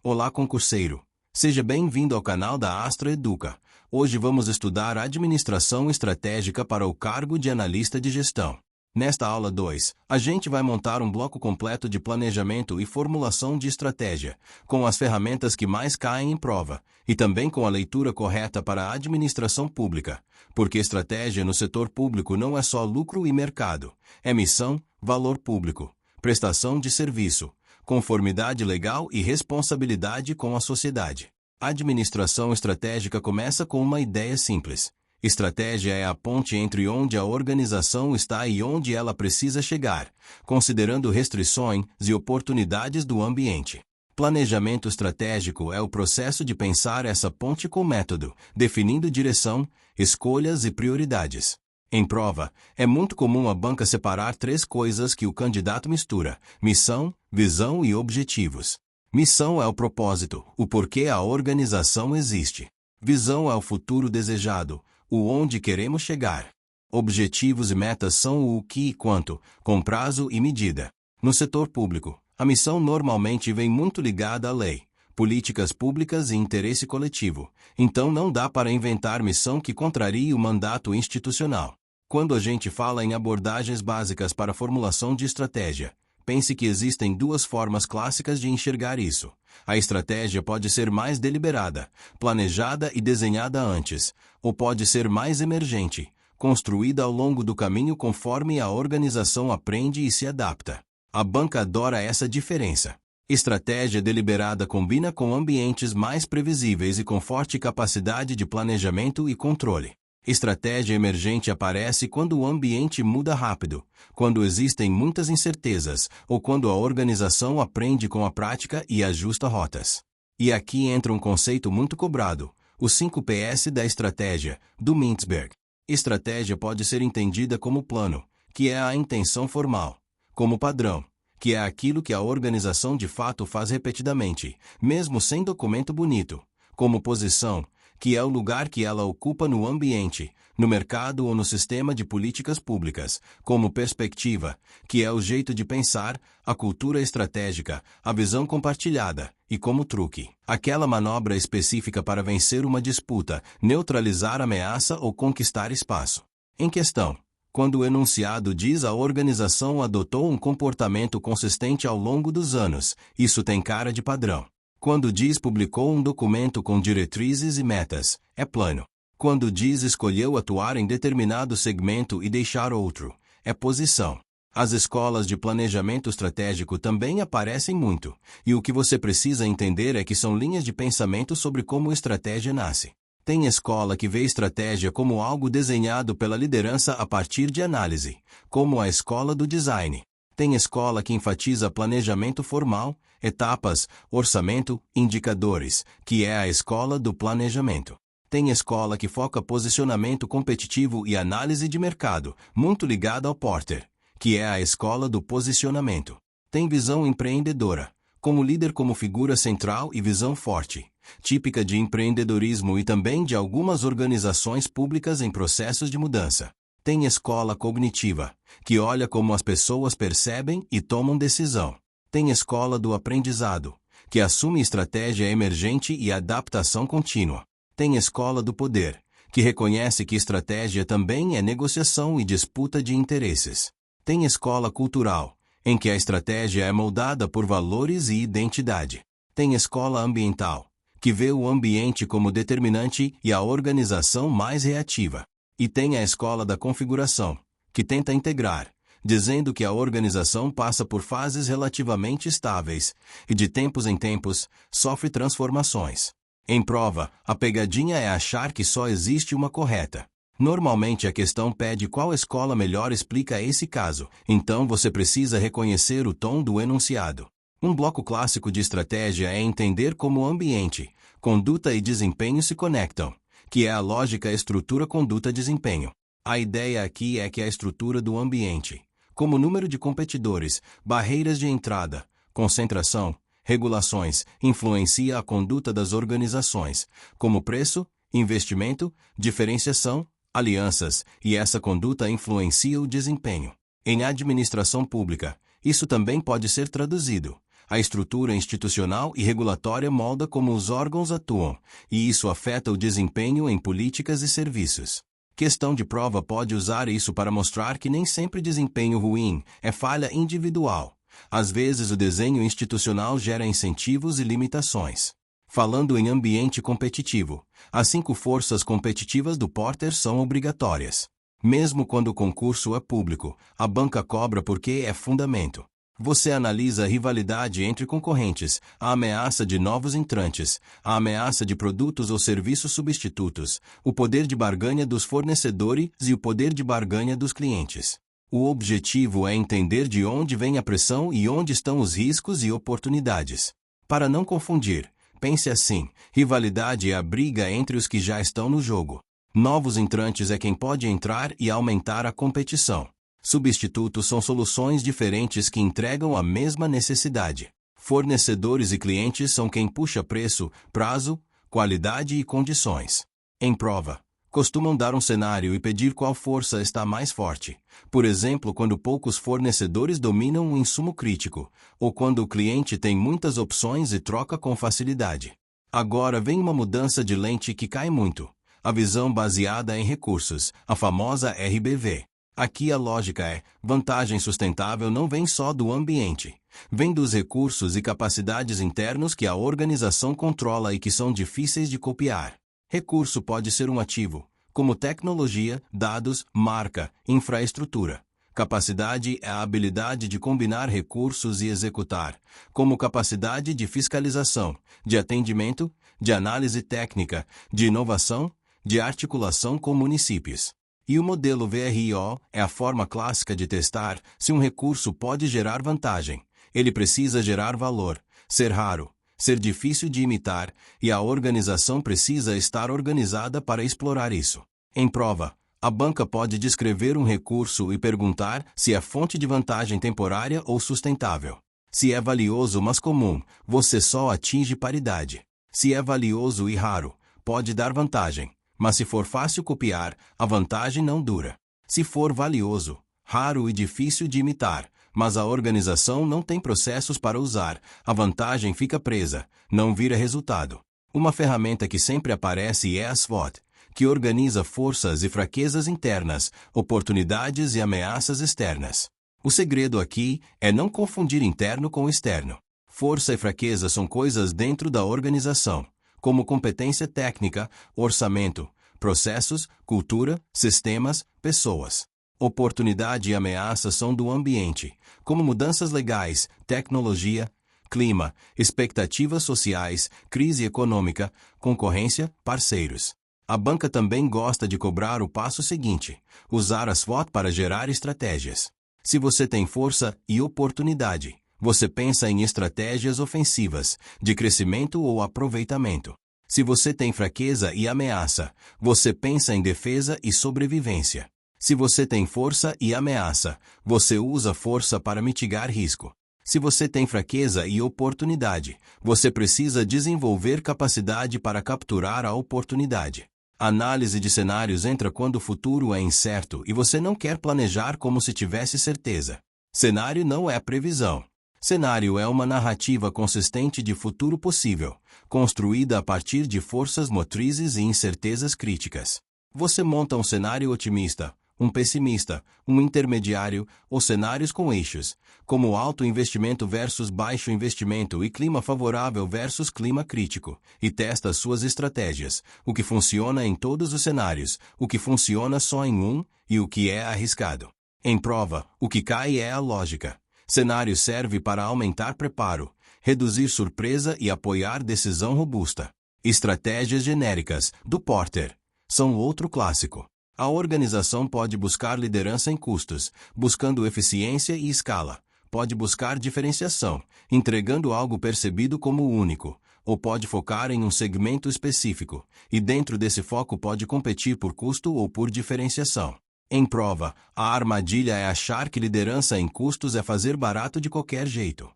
Olá, concurseiro! Seja bem-vindo ao canal da Astro Educa. Hoje vamos estudar Administração Estratégica para o cargo de Analista de Gestão. Nesta aula 2, a gente vai montar um bloco completo de planejamento e formulação de estratégia, com as ferramentas que mais caem em prova, e também com a leitura correta para a administração pública, porque estratégia no setor público não é só lucro e mercado, é missão, valor público, prestação de serviço, conformidade legal e responsabilidade com a sociedade. A administração estratégica começa com uma ideia simples. Estratégia é a ponte entre onde a organização está e onde ela precisa chegar, considerando restrições e oportunidades do ambiente. Planejamento estratégico é o processo de pensar essa ponte com método, definindo direção, escolhas e prioridades. Em prova, é muito comum a banca separar três coisas que o candidato mistura: missão, visão e objetivos. Missão é o propósito, o porquê a organização existe. Visão é o futuro desejado, o onde queremos chegar. Objetivos e metas são o que e quanto, com prazo e medida. No setor público, a missão normalmente vem muito ligada à lei, políticas públicas e interesse coletivo, então não dá para inventar missão que contrarie o mandato institucional. Quando a gente fala em abordagens básicas para a formulação de estratégia, pense que existem duas formas clássicas de enxergar isso. A estratégia pode ser mais deliberada, planejada e desenhada antes, ou pode ser mais emergente, construída ao longo do caminho conforme a organização aprende e se adapta. A banca adora essa diferença. Estratégia deliberada combina com ambientes mais previsíveis e com forte capacidade de planejamento e controle. Estratégia emergente aparece quando o ambiente muda rápido, quando existem muitas incertezas, ou quando a organização aprende com a prática e ajusta rotas. E aqui entra um conceito muito cobrado, os 5 Ps da estratégia, do Mintzberg. Estratégia pode ser entendida como plano, que é a intenção formal, como padrão, que é aquilo que a organização de fato faz repetidamente, mesmo sem documento bonito, como posição, que é o lugar que ela ocupa no ambiente, no mercado ou no sistema de políticas públicas, como perspectiva, que é o jeito de pensar, a cultura estratégica, a visão compartilhada, e como truque, aquela manobra específica para vencer uma disputa, neutralizar ameaça ou conquistar espaço. Em questão, quando o enunciado diz a organização adotou um comportamento consistente ao longo dos anos, isso tem cara de padrão. Quando diz publicou um documento com diretrizes e metas, é plano. Quando diz escolheu atuar em determinado segmento e deixar outro, é posição. As escolas de planejamento estratégico também aparecem muito, e o que você precisa entender é que são linhas de pensamento sobre como estratégia nasce. Tem escola que vê estratégia como algo desenhado pela liderança a partir de análise, como a escola do design. Tem escola que enfatiza planejamento formal, etapas, orçamento, indicadores, que é a escola do planejamento. Tem escola que foca posicionamento competitivo e análise de mercado, muito ligada ao Porter, que é a escola do posicionamento. Tem visão empreendedora, como líder como figura central e visão forte, típica de empreendedorismo e também de algumas organizações públicas em processos de mudança. Tem escola cognitiva, que olha como as pessoas percebem e tomam decisão. Tem escola do aprendizado, que assume estratégia emergente e adaptação contínua. Tem escola do poder, que reconhece que estratégia também é negociação e disputa de interesses. Tem escola cultural, em que a estratégia é moldada por valores e identidade. Tem escola ambiental, que vê o ambiente como determinante e a organização mais reativa. E tem a escola da configuração, que tenta integrar, dizendo que a organização passa por fases relativamente estáveis e, de tempos em tempos, sofre transformações. Em prova, a pegadinha é achar que só existe uma correta. Normalmente a questão pede qual escola melhor explica esse caso, então você precisa reconhecer o tom do enunciado. Um bloco clássico de estratégia é entender como o ambiente, conduta e desempenho se conectam, que é a lógica estrutura-conduta-desempenho. A ideia aqui é que a estrutura do ambiente, como número de competidores, barreiras de entrada, concentração, regulações, influencia a conduta das organizações, como preço, investimento, diferenciação, alianças, e essa conduta influencia o desempenho. Em administração pública, isso também pode ser traduzido. A estrutura institucional e regulatória molda como os órgãos atuam, e isso afeta o desempenho em políticas e serviços. Questão de prova pode usar isso para mostrar que nem sempre desempenho ruim é falha individual. Às vezes o desenho institucional gera incentivos e limitações. Falando em ambiente competitivo, as 5 forças competitivas do Porter são obrigatórias. Mesmo quando o concurso é público, a banca cobra porque é fundamento. Você analisa a rivalidade entre concorrentes, a ameaça de novos entrantes, a ameaça de produtos ou serviços substitutos, o poder de barganha dos fornecedores e o poder de barganha dos clientes. O objetivo é entender de onde vem a pressão e onde estão os riscos e oportunidades. Para não confundir, pense assim: rivalidade é a briga entre os que já estão no jogo. Novos entrantes é quem pode entrar e aumentar a competição. Substitutos são soluções diferentes que entregam a mesma necessidade. Fornecedores e clientes são quem puxa preço, prazo, qualidade e condições. Em prova, costumam dar um cenário e pedir qual força está mais forte. Por exemplo, quando poucos fornecedores dominam um insumo crítico, ou quando o cliente tem muitas opções e troca com facilidade. Agora vem uma mudança de lente que cai muito. A visão baseada em recursos, a famosa RBV. Aqui a lógica é: vantagem sustentável não vem só do ambiente. Vem dos recursos e capacidades internos que a organização controla e que são difíceis de copiar. Recurso pode ser um ativo, como tecnologia, dados, marca, infraestrutura. Capacidade é a habilidade de combinar recursos e executar, como capacidade de fiscalização, de atendimento, de análise técnica, de inovação, de articulação com municípios. E o modelo VRO é a forma clássica de testar se um recurso pode gerar vantagem. Ele precisa gerar valor, ser raro, ser difícil de imitar, e a organização precisa estar organizada para explorar isso. Em prova, a banca pode descrever um recurso e perguntar se é fonte de vantagem temporária ou sustentável. Se é valioso mas comum, você só atinge paridade. Se é valioso e raro, pode dar vantagem. Mas se for fácil copiar, a vantagem não dura. Se for valioso, raro e difícil de imitar, mas a organização não tem processos para usar, a vantagem fica presa, não vira resultado. Uma ferramenta que sempre aparece é a SWOT, que organiza forças e fraquezas internas, oportunidades e ameaças externas. O segredo aqui é não confundir interno com externo. Força e fraqueza são coisas dentro da organização, como competência técnica, orçamento, processos, cultura, sistemas, pessoas. Oportunidade e ameaça são do ambiente, como mudanças legais, tecnologia, clima, expectativas sociais, crise econômica, concorrência, parceiros. A banca também gosta de cobrar o passo seguinte: usar a SWOT para gerar estratégias. Se você tem força e oportunidade, você pensa em estratégias ofensivas, de crescimento ou aproveitamento. Se você tem fraqueza e ameaça, você pensa em defesa e sobrevivência. Se você tem força e ameaça, você usa força para mitigar risco. Se você tem fraqueza e oportunidade, você precisa desenvolver capacidade para capturar a oportunidade. Análise de cenários entra quando o futuro é incerto e você não quer planejar como se tivesse certeza. Cenário não é previsão. Cenário é uma narrativa consistente de futuro possível, construída a partir de forças motrizes e incertezas críticas. Você monta um cenário otimista, um pessimista, um intermediário, ou cenários com eixos, como alto investimento versus baixo investimento e clima favorável versus clima crítico, e testa suas estratégias, o que funciona em todos os cenários, o que funciona só em um, e o que é arriscado. Em prova, o que cai é a lógica. Cenário serve para aumentar preparo, reduzir surpresa e apoiar decisão robusta. Estratégias genéricas, do Porter, são outro clássico. A organização pode buscar liderança em custos, buscando eficiência e escala. Pode buscar diferenciação, entregando algo percebido como único, ou pode focar em um segmento específico, e dentro desse foco pode competir por custo ou por diferenciação. Em prova, a armadilha é achar que liderança em custos é fazer barato de qualquer jeito.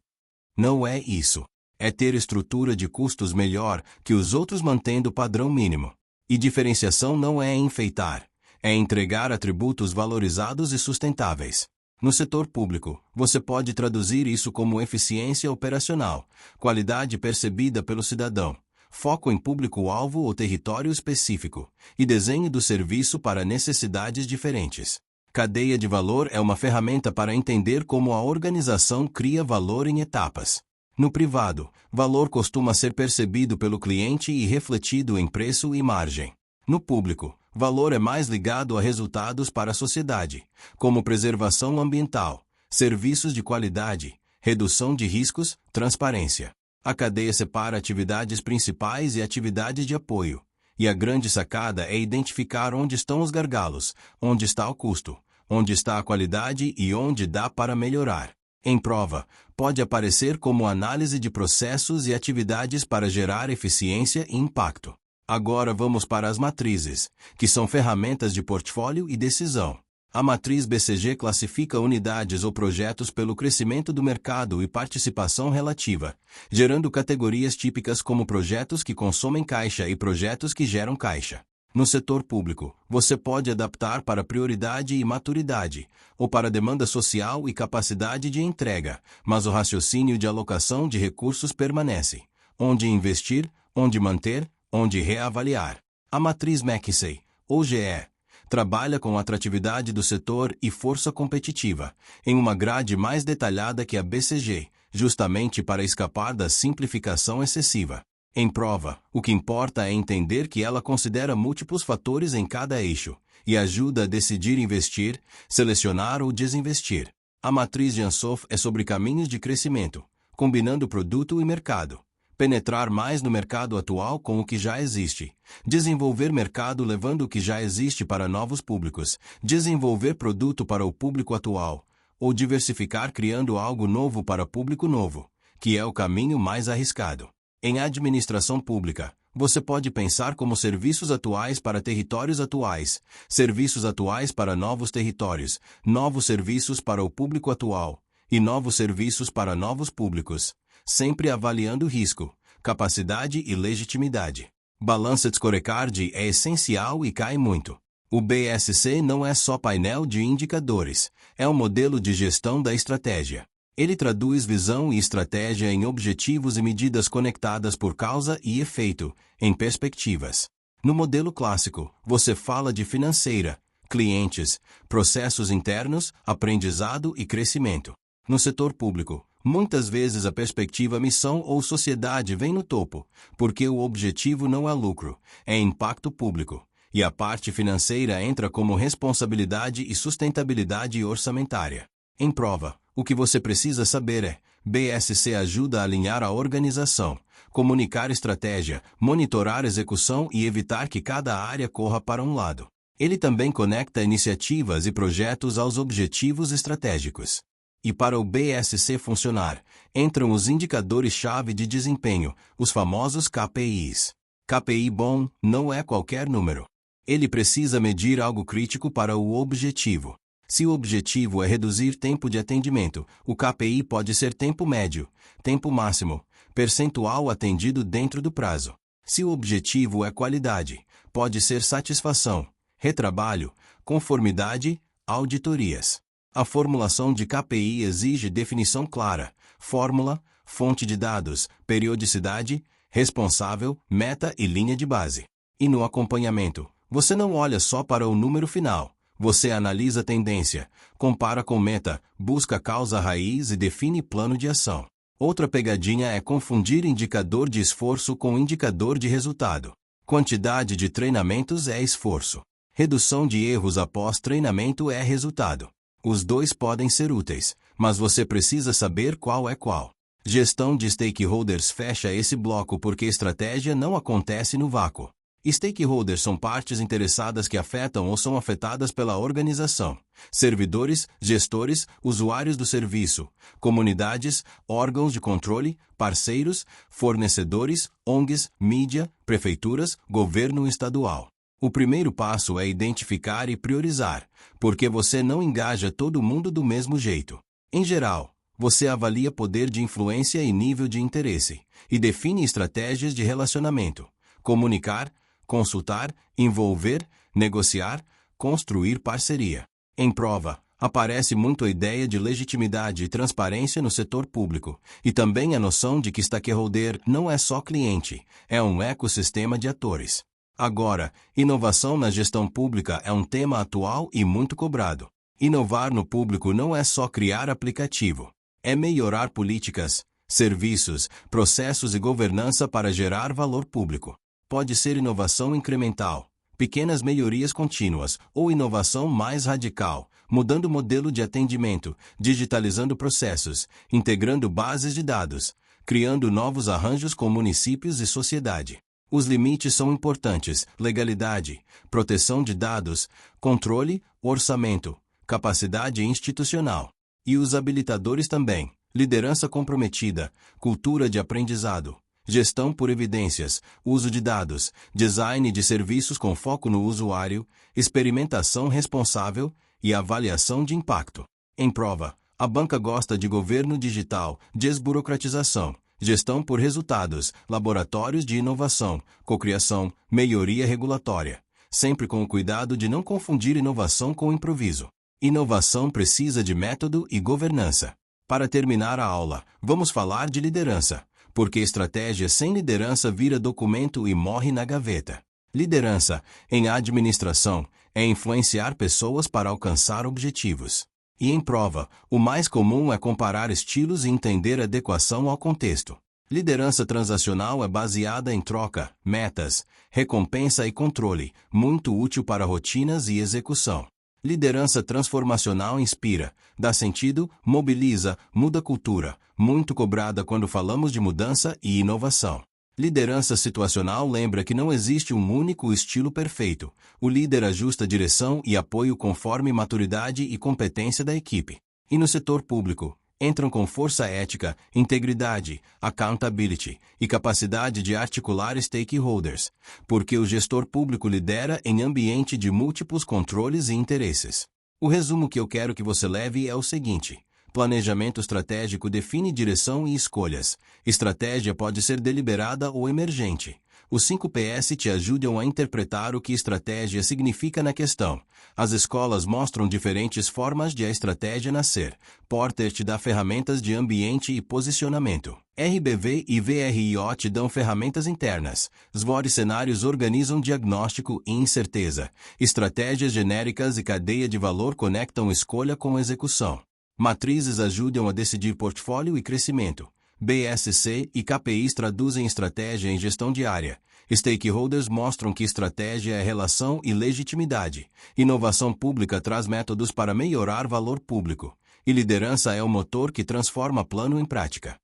Não é isso. É ter estrutura de custos melhor que os outros mantendo o padrão mínimo. E diferenciação não é enfeitar. É entregar atributos valorizados e sustentáveis. No setor público, você pode traduzir isso como eficiência operacional, qualidade percebida pelo cidadão, foco em público-alvo ou território específico, e desenho do serviço para necessidades diferentes. Cadeia de valor é uma ferramenta para entender como a organização cria valor em etapas. No privado, valor costuma ser percebido pelo cliente e refletido em preço e margem. No público, valor é mais ligado a resultados para a sociedade, como preservação ambiental, serviços de qualidade, redução de riscos, transparência. A cadeia separa atividades principais e atividades de apoio, e a grande sacada é identificar onde estão os gargalos, onde está o custo, onde está a qualidade e onde dá para melhorar. Em prova, pode aparecer como análise de processos e atividades para gerar eficiência e impacto. Agora vamos para as matrizes, que são ferramentas de portfólio e decisão. A matriz BCG classifica unidades ou projetos pelo crescimento do mercado e participação relativa, gerando categorias típicas como projetos que consomem caixa e projetos que geram caixa. No setor público, você pode adaptar para prioridade e maturidade, ou para demanda social e capacidade de entrega, mas o raciocínio de alocação de recursos permanece. Onde investir, onde manter, onde reavaliar. A matriz McKinsey, ou GE, trabalha com a atratividade do setor e força competitiva, em uma grade mais detalhada que a BCG, justamente para escapar da simplificação excessiva. Em prova, o que importa é entender que ela considera múltiplos fatores em cada eixo, e ajuda a decidir investir, selecionar ou desinvestir. A matriz de Ansoff é sobre caminhos de crescimento, combinando produto e mercado. Penetrar mais no mercado atual com o que já existe. Desenvolver mercado levando o que já existe para novos públicos. Desenvolver produto para o público atual. Ou diversificar criando algo novo para público novo, que é o caminho mais arriscado. Em administração pública, você pode pensar como serviços atuais para territórios atuais, serviços atuais para novos territórios, novos serviços para o público atual, e novos serviços para novos públicos, sempre avaliando risco, capacidade e legitimidade. Balanced Scorecard é essencial e cai muito. O BSC não é só painel de indicadores, é um modelo de gestão da estratégia. Ele traduz visão e estratégia em objetivos e medidas conectadas por causa e efeito, em perspectivas. No modelo clássico, você fala de financeira, clientes, processos internos, aprendizado e crescimento. No setor público, muitas vezes a perspectiva missão ou sociedade vem no topo, porque o objetivo não é lucro, é impacto público, e a parte financeira entra como responsabilidade e sustentabilidade orçamentária. Em prova, o que você precisa saber é: BSC ajuda a alinhar a organização, comunicar estratégia, monitorar execução e evitar que cada área corra para um lado. Ele também conecta iniciativas e projetos aos objetivos estratégicos. E para o BSC funcionar, entram os indicadores-chave de desempenho, os famosos KPIs. KPI bom não é qualquer número. Ele precisa medir algo crítico para o objetivo. Se o objetivo é reduzir tempo de atendimento, o KPI pode ser tempo médio, tempo máximo, percentual atendido dentro do prazo. Se o objetivo é qualidade, pode ser satisfação, retrabalho, conformidade, auditorias. A formulação de KPI exige definição clara, fórmula, fonte de dados, periodicidade, responsável, meta e linha de base. E no acompanhamento, você não olha só para o número final. Você analisa a tendência, compara com meta, busca causa raiz e define plano de ação. Outra pegadinha é confundir indicador de esforço com indicador de resultado. Quantidade de treinamentos é esforço. Redução de erros após treinamento é resultado. Os dois podem ser úteis, mas você precisa saber qual é qual. Gestão de stakeholders fecha esse bloco porque estratégia não acontece no vácuo. Stakeholders são partes interessadas que afetam ou são afetadas pela organização. Servidores, gestores, usuários do serviço, comunidades, órgãos de controle, parceiros, fornecedores, ONGs, mídia, prefeituras, governo estadual. O primeiro passo é identificar e priorizar, porque você não engaja todo mundo do mesmo jeito. Em geral, você avalia poder de influência e nível de interesse, e define estratégias de relacionamento. Comunicar, consultar, envolver, negociar, construir parceria. Em prova, Aparece muito a ideia de legitimidade e transparência no setor público, e também a noção de que stakeholder não é só cliente, é um ecossistema de atores. Agora, inovação na gestão pública é um tema atual e muito cobrado. Inovar no público não é só criar aplicativo, é melhorar políticas, serviços, processos e governança para gerar valor público. Pode ser inovação incremental, pequenas melhorias contínuas, ou inovação mais radical, mudando o modelo de atendimento, digitalizando processos, integrando bases de dados, criando novos arranjos com municípios e sociedade. Os limites são importantes: legalidade, proteção de dados, controle, orçamento, capacidade institucional. E os habilitadores também: liderança comprometida, cultura de aprendizado, gestão por evidências, uso de dados, design de serviços com foco no usuário, experimentação responsável e avaliação de impacto. Em prova, a banca gosta de governo digital, desburocratização, gestão por resultados, laboratórios de inovação, cocriação, melhoria regulatória, sempre com o cuidado de não confundir inovação com improviso. Inovação precisa de método e governança. Para terminar a aula, vamos falar de liderança, porque estratégia sem liderança vira documento e morre na gaveta. Liderança, em administração, é influenciar pessoas para alcançar objetivos. E em prova, o mais comum é comparar estilos e entender a adequação ao contexto. Liderança transacional é baseada em troca, metas, recompensa e controle, muito útil para rotinas e execução. Liderança transformacional inspira, dá sentido, mobiliza, muda cultura, muito cobrada quando falamos de mudança e inovação. Liderança situacional lembra que não existe um único estilo perfeito. O líder ajusta direção e apoio conforme maturidade e competência da equipe. E no setor público, entram com força ética, integridade, accountability e capacidade de articular stakeholders, porque o gestor público lidera em ambiente de múltiplos controles e interesses. O resumo que eu quero que você leve é o seguinte: planejamento estratégico define direção e escolhas. Estratégia pode ser deliberada ou emergente. Os 5 PS te ajudam a interpretar o que estratégia significa na questão. As escolas mostram diferentes formas de a estratégia nascer. Porter te dá ferramentas de ambiente e posicionamento. RBV e VRIO te dão ferramentas internas. SWOT cenários organizam diagnóstico e incerteza. Estratégias genéricas e cadeia de valor conectam escolha com execução. Matrizes ajudam a decidir portfólio e crescimento. BSC e KPIs traduzem estratégia em gestão diária. Stakeholders mostram que estratégia é relação e legitimidade. Inovação pública traz métodos para melhorar valor público. E liderança é o motor que transforma plano em prática.